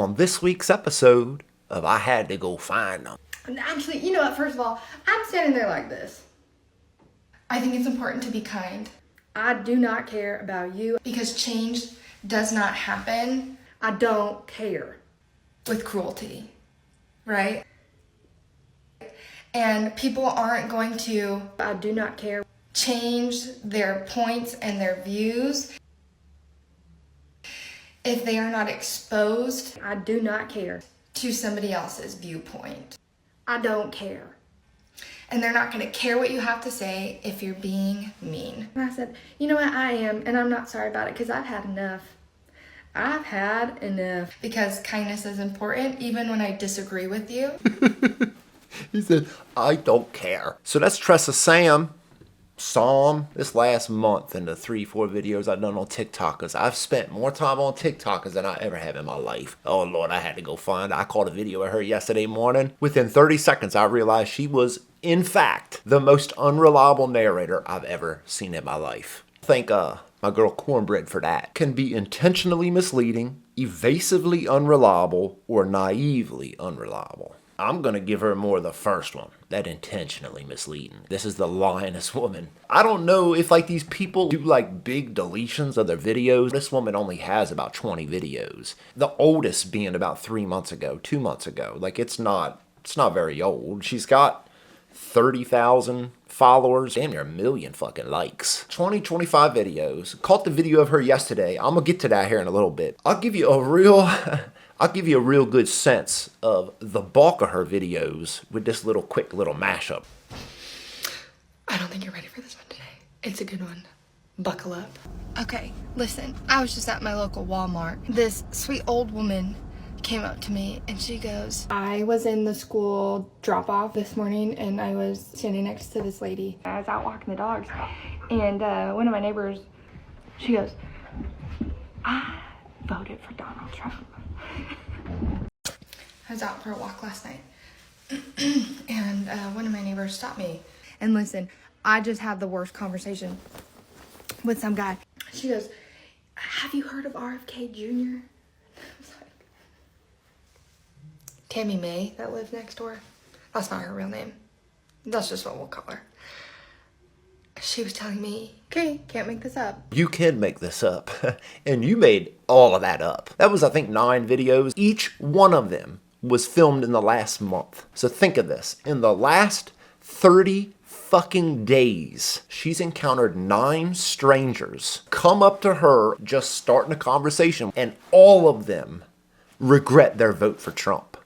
on this week's episode of I Had to Go Find Them. Actually, you know what? First of all, I'm standing there like this. I think it's important to be kind. I do not care about you because change does not happen. I don't care with cruelty, right? And people aren't going to, I do not care, change their points and their views if they are not exposed. I do not care to somebody else's viewpoint. I don't care. And they're not going to care what you have to say if you're being mean. And I said, you know what, I am, and I'm not sorry about it because I've had enough. I've had enough. Because kindness is important, even when I disagree with you. He said, I don't care. So that's Tressa Sam this last month in the 3-4 videos I've done on TikTok, because I've spent more time on TikTokers than I ever have in my life. Oh Lord, I had to go find her. I caught a video of her yesterday morning. Within 30 seconds, I realized she was, in fact, the most unreliable narrator I've ever seen in my life. Thank my girl Cornbread for that. Can be intentionally misleading, evasively unreliable, or naively unreliable. I'm gonna give her more of the first one, that intentionally misleading. This is the Lyin'est woman. I don't know if like these people do like big deletions of their videos. This woman only has about 20 videos. The oldest being about 3 months ago, 2 months ago. Like it's not very old. She's got 30,000 followers, damn near 1 million fucking likes. 25 videos. Caught the video of her yesterday. I'm gonna get to that here in a little bit. I'll give you a real good sense of the bulk of her videos with this quick little mashup. I don't think you're ready for this one today. It's a good one. Buckle up. Okay, listen. I was just at my local Walmart. This sweet old woman came up to me and she goes, I was in the school drop-off this morning and I was standing next to this lady. I was out walking the dogs and one of my neighbors, she goes, I voted for Donald Trump. I was out for a walk last night and one of my neighbors stopped me. And listen, I just had the worst conversation with some guy. She goes, have you heard of RFK Jr.? I was like, Tammy May that lives next door? That's not her real name. That's just what we'll call her. She was telling me, okay, can't make this up. You can make this up. And you made all of that up. That was, I think, 9 videos. Each one of them was filmed in the last month. So think of this. In the last 30 fucking days, she's encountered 9 strangers come up to her just starting a conversation, and all of them regret their vote for Trump.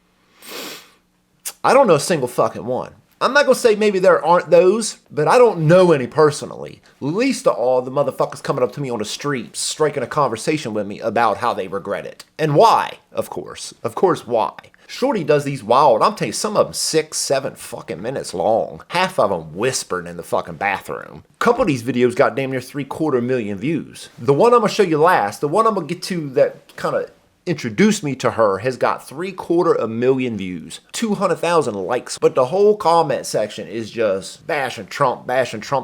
I don't know a single fucking one. I'm not going to say maybe there aren't those, but I don't know any personally. Least of all the motherfuckers coming up to me on the street, striking a conversation with me about how they regret it. And why, of course. Of course, why. Shorty does these wild, I'm telling you, some of them 6, 7 fucking minutes long. Half of them whispered in the fucking bathroom. A couple of these videos got damn near 750,000 views. The one I'm going to show you last, the one I'm going to get to that kind of introduced me to her, has got 750,000 views, 200,000 likes, but the whole comment section is just bashing Trump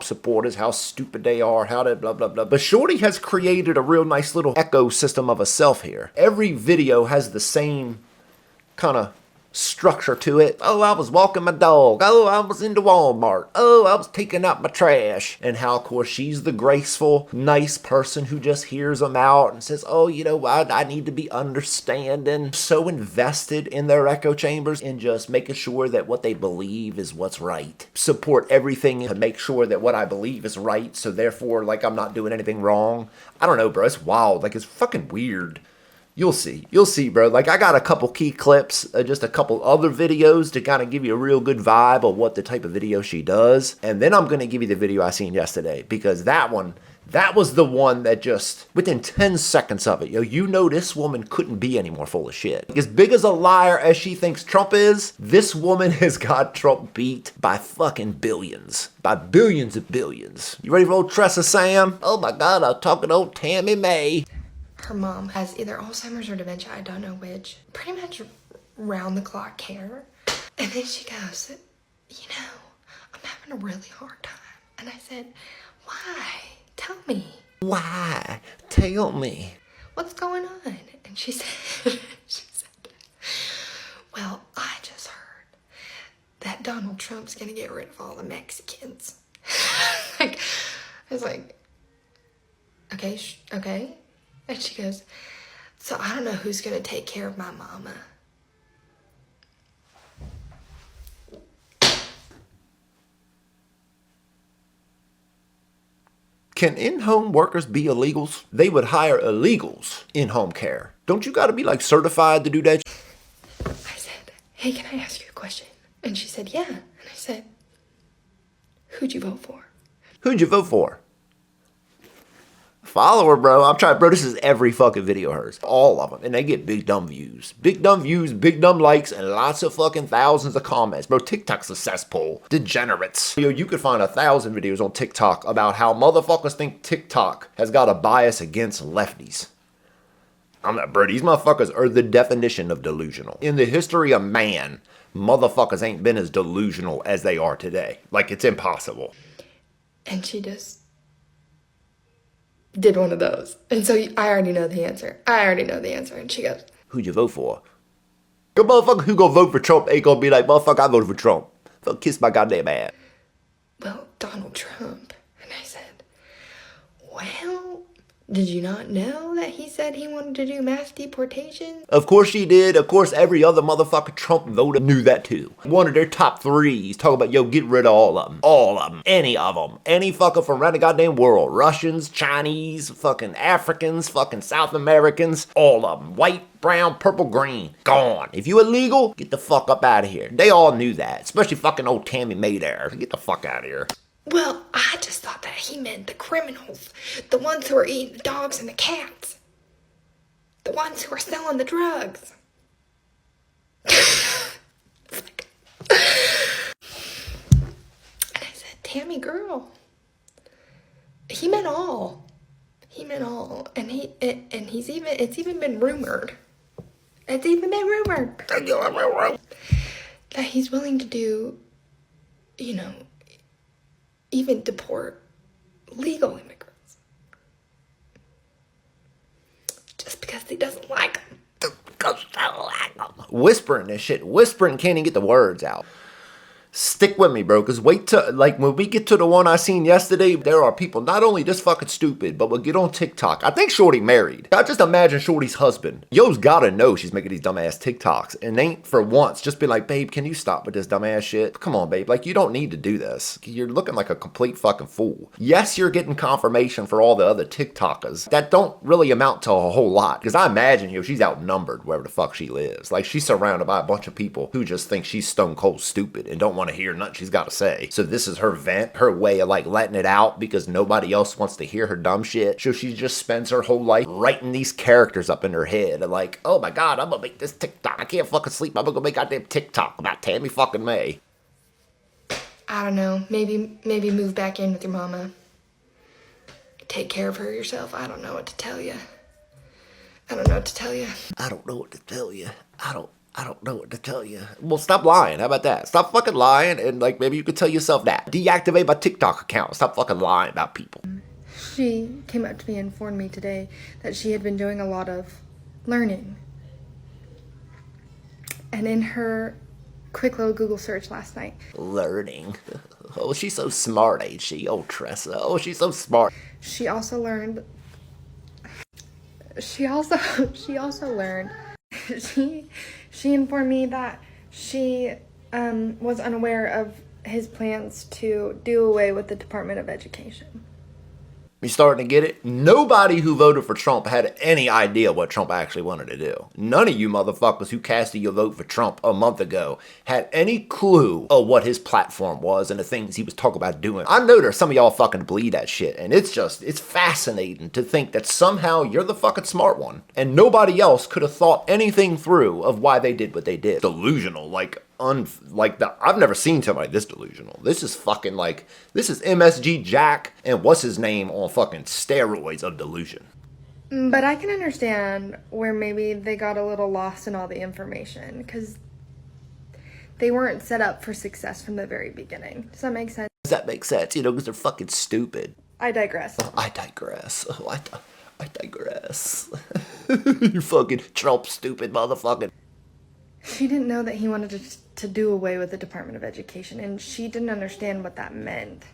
supporters, how stupid they are, how they blah blah blah. But Shorty has created a real nice little ecosystem of herself here. Every video has the same kind of structure to it. Oh, I was walking my dog. Oh, I was into Walmart. Oh, I was taking out my trash. And how, of course, she's the graceful, nice person who just hears them out and says, oh, you know what? I need to be understanding. So invested in their echo chambers and just making sure that what they believe is what's right. Support everything to make sure that what I believe is right. So therefore, like, I'm not doing anything wrong. I don't know, bro. It's wild. Like, it's fucking weird. You'll see, bro. Like, I got a couple key clips, just a couple other videos to kind of give you a real good vibe of what the type of video she does. And then I'm going to give you the video I seen yesterday, because that was the one that just, within 10 seconds of it, you know this woman couldn't be any more full of shit. As big as a liar as she thinks Trump is, this woman has got Trump beat by fucking billions. By billions of billions. You ready for old Tressa Sam? Oh my God, I'm talking old Tammy May. Her mom has either Alzheimer's or dementia, I don't know which. Pretty much round-the-clock care. And then she goes, you know, I'm having a really hard time. And I said, why? Tell me. Why? Tell me. What's going on? And she said, Donald Trump's gonna get rid of all the Mexicans. Like, I was like, okay, okay. And she goes, so I don't know who's gonna take care of my mama. Can in-home workers be illegals? They would hire illegals in home care. Don't you gotta be like certified to do that? I said, hey, can I ask you a question? And she said, yeah. And I said, who'd you vote for? Who'd you vote for? Follow her, bro. I'm trying, bro. This is every fucking video of hers. All of them. And they get big dumb views. Big dumb views, big dumb likes, and lots of fucking thousands of comments. Bro, TikTok's a cesspool. Degenerates. Yo, you could find 1,000 videos on TikTok about how motherfuckers think TikTok has got a bias against lefties. I'm not, bro, these motherfuckers are the definition of delusional. In the history of man, motherfuckers ain't been as delusional as they are today. Like, it's impossible. And she just did one of those. And so I already know the answer. And she goes, who'd you vote for? Your motherfucker who gonna vote for Trump ain't gonna be like, motherfucker, I voted for Trump. Fuck, kiss my goddamn ass. well, Donald Trump. And I said, well, did you not know that he said he wanted to do mass deportation? Of course she did. Of course every other motherfucker Trump voter knew that too. One of their top threes talking about, yo, get rid of all of them. All of them. Any of them. Any fucker from around the goddamn world. Russians, Chinese, fucking Africans, fucking South Americans. All of them. White, brown, purple, green. Gone. If you illegal, get the fuck up out of here. They all knew that. Especially fucking old Tammy Mayder. Get the fuck out of here. Well, I just thought that he meant the criminals. The ones who are eating the dogs and the cats. The ones who are selling the drugs. And I said, Tammy girl. He meant all. He meant all. And it's even been rumored. It's even been rumored that he's willing to do, you know, even deport legal immigrants. Just because he doesn't like them. Whispering this shit. Whispering can't even get the words out. Stick with me, bro, because wait till, like, when we get to the one I seen yesterday, there are people not only this fucking stupid, but will get on TikTok. I think Shorty married. I just imagine Shorty's husband. Yo's gotta know she's making these dumbass TikToks, and ain't for once just been like, babe, can you stop with this dumbass shit? Come on, babe, like, you don't need to do this. You're looking like a complete fucking fool. Yes, you're getting confirmation for all the other TikTokers. That don't really amount to a whole lot, because I imagine, yo, she's outnumbered wherever the fuck she lives. Like, she's surrounded by a bunch of people who just think she's stone cold stupid and don't want to hear nothing she's got to say. So this is her vent, her way of like letting it out because nobody else wants to hear her dumb shit. So she just spends her whole life writing these characters up in her head and like, oh my god, I'm gonna make this TikTok. I can't fucking sleep. I'm gonna go make a goddamn TikTok about Tammy fucking May. I don't know. Maybe move back in with your mama. Take care of her yourself. I don't know what to tell you. I don't know what to tell you. I don't know what to tell you. I don't know what to tell you. Well, stop lying. How about that? Stop fucking lying, and like maybe you could tell yourself that. Deactivate my TikTok account. Stop fucking lying about people. She came up to me and informed me today that she had been doing a lot of learning. And in her quick little Google search last night. Learning. Oh, she's so smart, ain't she? Oh, Tressa. Oh, she's so smart. She also learned. She informed me that she was unaware of his plans to do away with the Department of Education. You starting to get it? Nobody who voted for Trump had any idea what Trump actually wanted to do. None of you motherfuckers who casted your vote for Trump a month ago had any clue of what his platform was and the things he was talking about doing. I know there's some of y'all fucking believe that shit, and it's fascinating to think that somehow you're the fucking smart one, and nobody else could have thought anything through of why they did what they did. Delusional, I've never seen somebody this delusional. This is fucking like, this is MSG Jack and what's his name on fucking steroids of delusion. But I can understand where maybe they got a little lost in all the information because they weren't set up for success from the very beginning. Does that make sense? Does that make sense? You know, because they're fucking stupid. I digress. I digress. I digress. You fucking Trump stupid motherfucking. She didn't know that he wanted to do away with the Department of Education, and she didn't understand what that meant.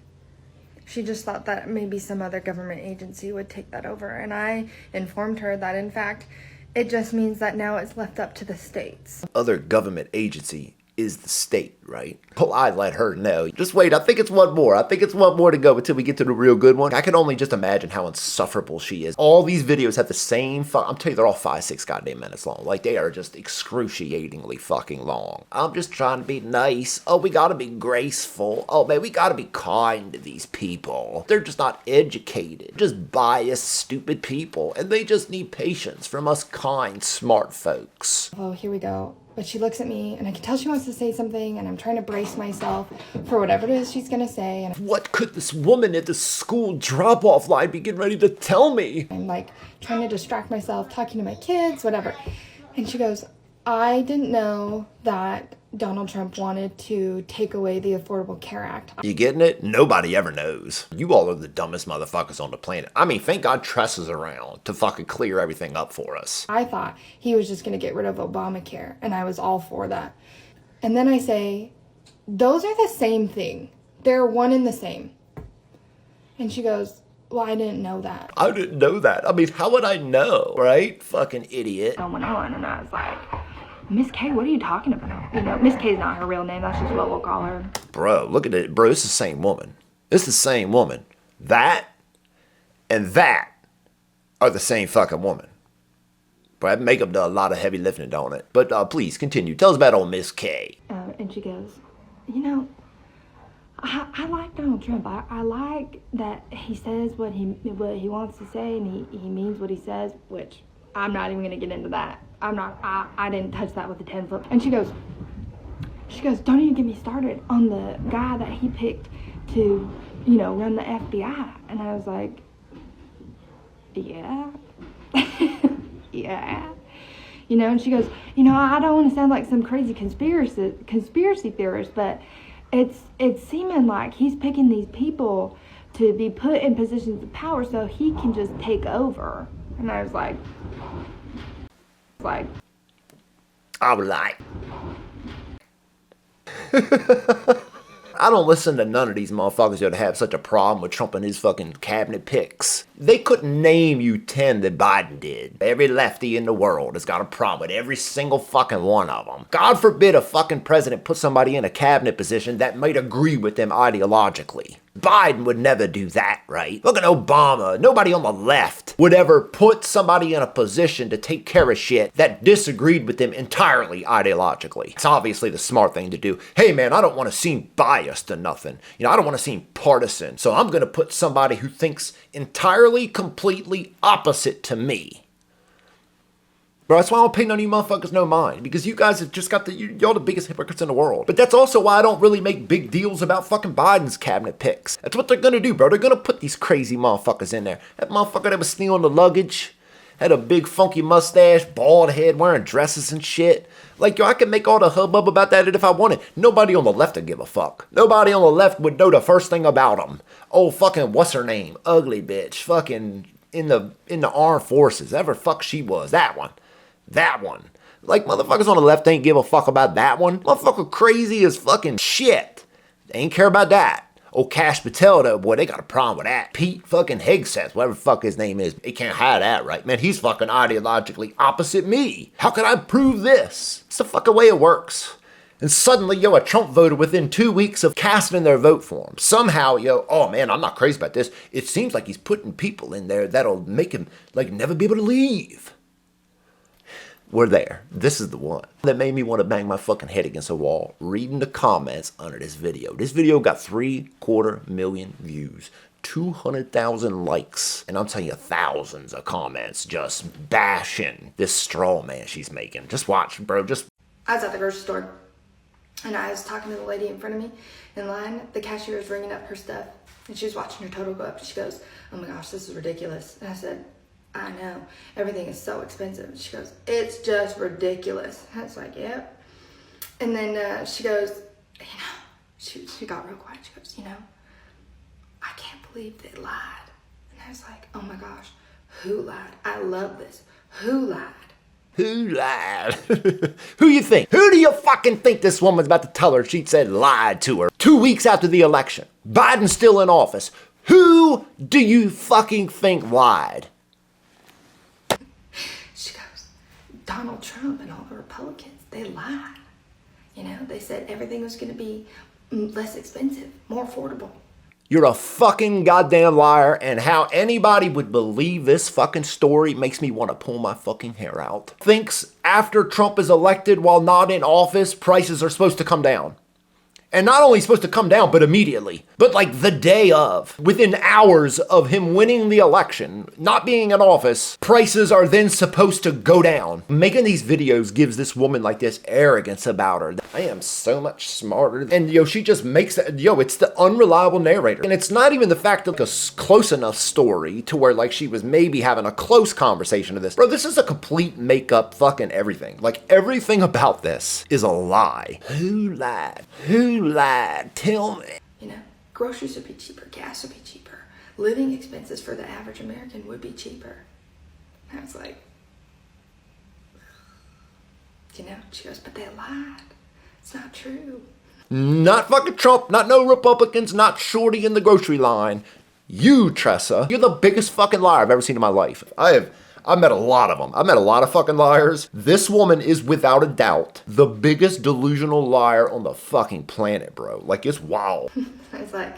She just thought that maybe some other government agency would take that over, and I informed her that, in fact, it just means that now it's left up to the states. Other government agency is the state, right? Well, I let her know. Just wait, I think it's one more. I think it's one more to go until we get to the real good one. I can only just imagine how insufferable she is. All these videos have the same I'm telling you, they're all 5-6 goddamn minutes long. Like, they are just excruciatingly fucking long. I'm just trying to be nice. Oh, we gotta be graceful. Oh, man, we gotta be kind to these people. They're just not educated. Just biased, stupid people. And they just need patience from us kind, smart folks. Oh, here we go. But she looks at me, and I can tell she wants to say something, and I'm trying to brace myself for whatever it is she's gonna say. And what could this woman at the school drop-off line be getting ready to tell me? I'm like trying to distract myself, talking to my kids, whatever. And she goes, I didn't know that Donald Trump wanted to take away the Affordable Care Act. You getting it? Nobody ever knows. You all are the dumbest motherfuckers on the planet. I mean, thank God Tress is around to fucking clear everything up for us. I thought he was just going to get rid of Obamacare, and I was all for that. And then I say, those are the same thing. They're one and the same. And she goes, well, I didn't know that. I didn't know that. I mean, how would I know, right? Fucking idiot. I went on, and I was like, Miss K, what are you talking about? You know, Miss K's not her real name. That's just what we'll call her. Bro, look at it. Bro, it's the same woman. It's the same woman. That and that are the same fucking woman. But makeup does a lot of heavy lifting, don't it? But please, continue. Tell us about old Miss K. And she goes, you know, I like Donald Trump. I like that he says what he wants to say, and he means what he says, which I'm not even going to get into that. I didn't touch that with a 10-foot. And she goes, don't even get me started on the guy that he picked to, you know, run the FBI. And I was like, yeah. Yeah. You know, and she goes, you know, I don't want to sound like some crazy conspiracy theorist, but it's seeming like he's picking these people to be put in positions of power so he can just take over. And I was like, I was like, I don't listen to none of these motherfuckers that have such a problem with Trump and his fucking cabinet picks. They couldn't name you 10 that Biden did. Every lefty in the world has got a problem with every single fucking one of them. God forbid a fucking president put somebody in a cabinet position that might agree with them ideologically. Biden would never do that, right? Look at Obama. Nobody on the left would ever put somebody in a position to take care of shit that disagreed with them entirely ideologically. It's obviously the smart thing to do. Hey man, I don't want to seem biased or nothing. You know, I don't want to seem partisan. So I'm going to put somebody who thinks entirely, completely opposite to me. Bro, that's why I don't pay none of you motherfuckers no mind. Because you guys have just got y'all the biggest hypocrites in the world. But that's also why I don't really make big deals about fucking Biden's cabinet picks. That's what they're gonna do, bro. They're gonna put these crazy motherfuckers in there. That motherfucker that was stealing the luggage, had a big funky mustache, bald head, wearing dresses and shit. Like, yo, I could make all the hubbub about that if I wanted. Nobody on the left would give a fuck. Nobody on the left would know the first thing about him. Oh, fucking, what's her name? Ugly bitch. Fucking in the armed forces. Ever fuck she was. That one. That one. Like, motherfuckers on the left ain't give a fuck about that one. Motherfucker crazy as fucking shit. They ain't care about that. Oh, Cash Patel, though, boy, they got a problem with that. Pete fucking Hegseth, whatever the fuck his name is. They can't hide that, right? Man, he's fucking ideologically opposite me. How can I prove this? It's the fucking way it works. And suddenly, yo, a Trump voter within 2 weeks of casting their vote for him. Somehow, yo, oh man, I'm not crazy about this. It seems like he's putting people in there that'll make him, like, never be able to leave. We're there. This is the one that made me want to bang my fucking head against a wall reading the comments under this video. This video got 750,000 views, 200,000 likes, and I'm telling you, thousands of comments just bashing this straw man she's making. Just watch, bro. I was at the grocery store, and I was talking to the lady in front of me in line. The cashier was ringing up her stuff, and she was watching her total go up. She goes, oh my gosh, this is ridiculous. And I said, I know, everything is so expensive. And she goes, it's just ridiculous. I was like, yep. And then she goes, you know, she got real quiet. She goes, you know, I can't believe they lied. And I was like, oh my gosh, who lied? I love this. Who lied? Who lied? Who you think? Who do you fucking think this woman's about to tell her she said lied to her 2 weeks after the election? Biden's still in office. Who do you fucking think lied? She goes, Donald Trump and all the Republicans, they lied. You know, they said everything was going to be less expensive, more affordable. You're a fucking goddamn liar, and how anybody would believe this fucking story makes me want to pull my fucking hair out. Thinks after Trump is elected while not in office, prices are supposed to come down. And not only supposed to come down, but immediately. But like the day of, within hours of him winning the election, not being in office, prices are then supposed to go down. Making these videos gives this woman like this arrogance about her. I am so much smarter. And she just makes that, it's the unreliable narrator. And it's not even the fact of a close enough story to where like she was maybe having a close conversation of this. Bro, this is a complete make-up fucking everything. Like everything about this is a lie. Who lied? Who lied? Tell me. You know, groceries would be cheaper, gas would be cheaper, living expenses for the average American would be cheaper. And I was like, you know, she goes, but they lied. It's not true. Not fucking Trump, not no Republicans, not Shorty in the grocery line. You, Tressa, you're the biggest fucking liar I've ever seen in my life. I've met a lot of them. I've met a lot of fucking liars. This woman is without a doubt the biggest delusional liar on the fucking planet, bro. Like, it's wild. I was like,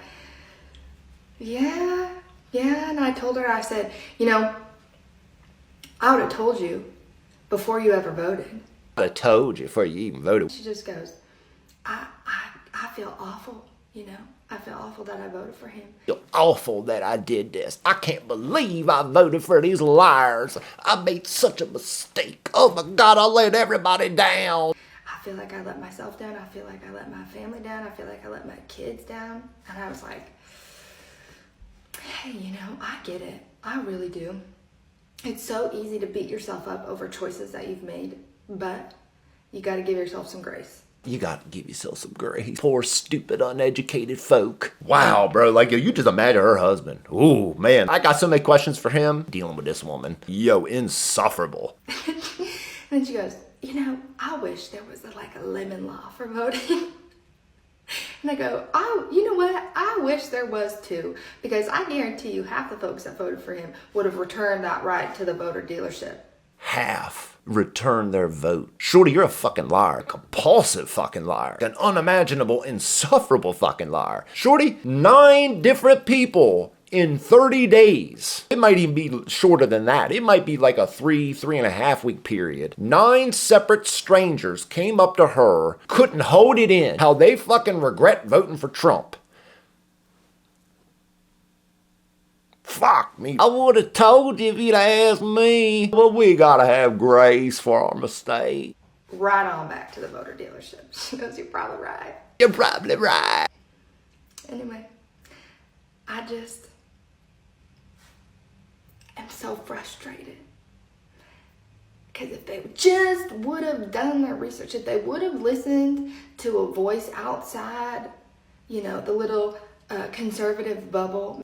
yeah. And I told her, I said, you know, I would have told you before you ever voted. I would have told you before you even voted. She just goes, I feel awful, you know. I feel awful that I voted for him. Feel awful that I did this. I can't believe I voted for these liars. I made such a mistake. Oh my God, I let everybody down. I feel like I let myself down. I feel like I let my family down. I feel like I let my kids down. And I was like, hey, you know, I get it. I really do. It's so easy to beat yourself up over choices that you've made, but you got to give yourself some grace. You gotta give yourself some grace. Poor, stupid, uneducated folk. Wow, bro. Like, you just imagine her husband. Ooh, man. I got so many questions for him dealing with this woman. insufferable. Then she goes, you know, I wish there was like a lemon law for voting. And I go, oh, you know what? I wish there was too. Because I guarantee you half the folks that voted for him would have returned that right to the voter dealership. Half return their vote. Shorty, you're a fucking liar. Compulsive fucking liar. An unimaginable, insufferable fucking liar. Shorty, 9 different people in 30 days. It might even be shorter than that. It might be like a 3.5 week period. 9 separate strangers came up to her, couldn't hold it in, how they fucking regret voting for Trump. Fuck me. I would have told you if you'd asked me. But we gotta have grace for our mistake. Right on back to the voter dealership. She goes, you're probably right. You're probably right. Anyway, I just am so frustrated. Because if they just would have done their research, if they would have listened to a voice outside, you know, the little conservative bubble.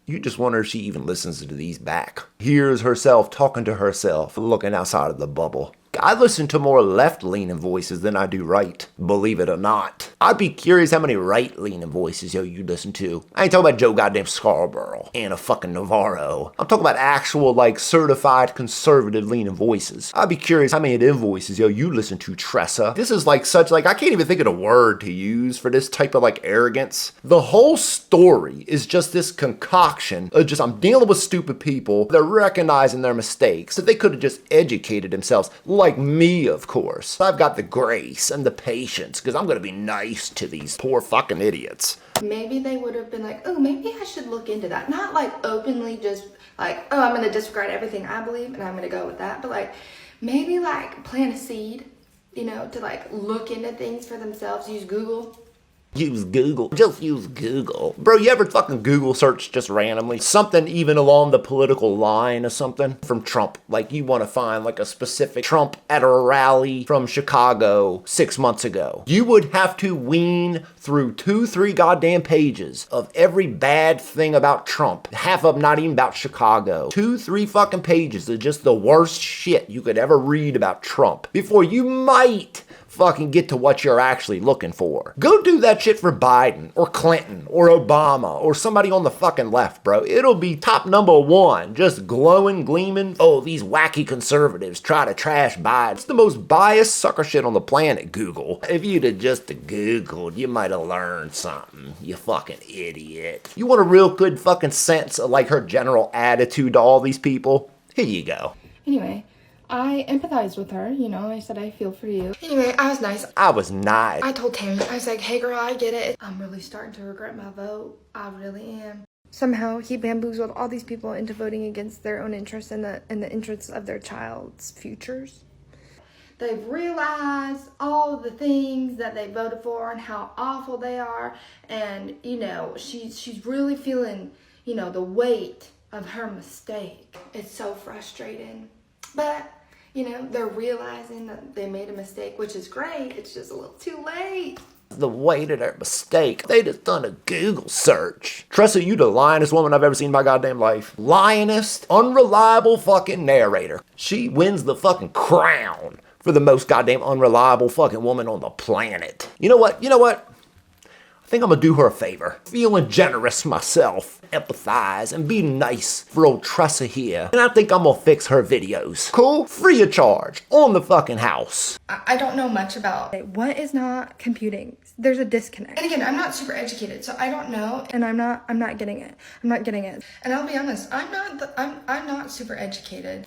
You just wonder if she even listens to these back. Hears herself talking to herself, looking outside of the bubble. I listen to more left-leaning voices than I do right, believe it or not. I'd be curious how many right-leaning voices you listen to. I ain't talking about Joe goddamn Scarborough and a fucking Navarro. I'm talking about actual, like, certified conservative-leaning voices. I'd be curious how many of them voices, you listen to, Tressa. This is like such, like, I can't even think of a word to use for this type of, like, arrogance. The whole story is just this concoction of just, I'm dealing with stupid people. They're recognizing their mistakes. That they could have just educated themselves. Like me, of course. I've got the grace and the patience because I'm going to be nice to these poor fucking idiots. Maybe they would have been like, oh, maybe I should look into that. Not like openly just like, oh, I'm going to disregard everything I believe and I'm going to go with that. But like, maybe like plant a seed, you know, to like look into things for themselves. Use Google, Use Google. Just use Google. Bro, you ever fucking Google search just randomly? Something even along the political line or something from Trump. Like you want to find like a specific Trump at a rally from Chicago 6 months ago. You would have to wean through 2-3 goddamn pages of every bad thing about Trump. Half of them not even about Chicago. 2-3 fucking pages of just the worst shit you could ever read about Trump before you might fucking get to what you're actually looking for. Go do that shit for Biden or Clinton or Obama or somebody on the fucking left, bro. It'll be top #1, just glowing, gleaming. Oh, these wacky conservatives try to trash Biden. It's the most biased sucker shit on the planet, Google. If you'd have just Googled, you might have learned something, you fucking idiot. You want a real good fucking sense of like her general attitude to all these people? Here you go. Anyway, I empathized with her, you know, I said I feel for you. Anyway, I was nice. I was nice. I told Tammy, I was like, hey girl, I get it. I'm really starting to regret my vote. I really am. Somehow he bamboozled all these people into voting against their own interests and the interests of their child's futures. They've realized all of the things that they voted for and how awful they are. And, you know, she's really feeling, you know, the weight of her mistake. It's so frustrating. But, you know, they're realizing that they made a mistake, which is great. It's just a little too late. The weight of their mistake. They just done a Google search. Tressa, you the lyin'est woman I've ever seen in my goddamn life. Lyin'est, unreliable fucking narrator. She wins the fucking crown for the most goddamn unreliable fucking woman on the planet. You know what? I think I'm gonna do her a favor. Feeling generous myself. Empathize and be nice for old Tressa here. And I think I'm gonna fix her videos. Cool? Free of charge. On the fucking house. I don't know much about what is not computing. There's a disconnect. And again, I'm not super educated, so I don't know. And I'm not getting it. I'm not getting it. And I'll be honest, I'm not super educated.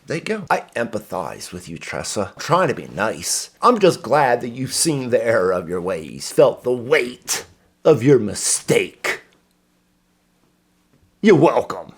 There you go. I empathize with you, Tressa. I'm trying to be nice. I'm just glad that you've seen the error of your ways, felt the weight of your mistake. You're welcome.